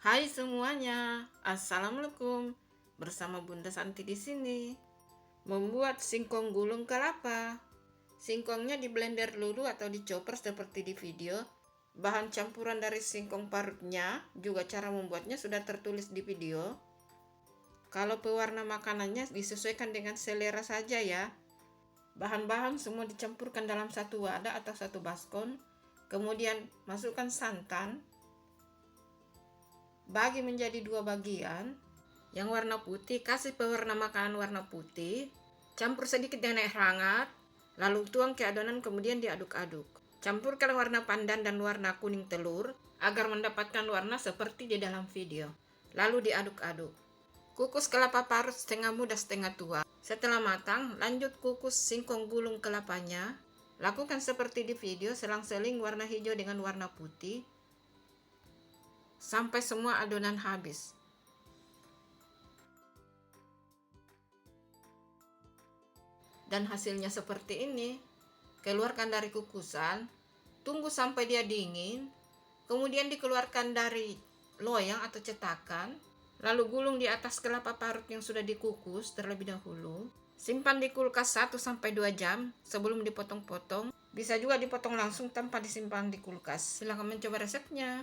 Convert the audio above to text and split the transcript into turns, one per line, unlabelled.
Hai semuanya, assalamualaikum. Bersama Bunda Santi di sini. Membuat singkong gulung kelapa. Singkongnya di blender dulu atau dicoper seperti di video. Bahan campuran dari singkong parutnya, juga cara membuatnya sudah tertulis di video. Kalau pewarna makanannya disesuaikan dengan selera saja ya. Bahan-bahan semua dicampurkan dalam satu wadah atau satu baskom. Kemudian masukkan santan, bagi menjadi dua bagian. Yang warna putih kasih pewarna makanan warna putih, campur sedikit dengan air hangat, lalu tuang ke adonan kemudian diaduk-aduk. Campurkan warna pandan dan warna kuning telur agar mendapatkan warna seperti di dalam video. Lalu diaduk-aduk. Kukus kelapa parut setengah muda setengah tua. Setelah matang, lanjut kukus singkong gulung kelapanya. Lakukan seperti di video, selang-seling warna hijau dengan warna putih sampai semua adonan habis. Dan hasilnya seperti ini. Keluarkan dari kukusan, tunggu sampai dia dingin, kemudian dikeluarkan dari loyang atau cetakan, lalu gulung di atas kelapa parut yang sudah dikukus terlebih dahulu. Simpan di kulkas 1-2 jam sebelum dipotong-potong. Bisa juga dipotong langsung tanpa disimpan di kulkas. Silahkan mencoba resepnya.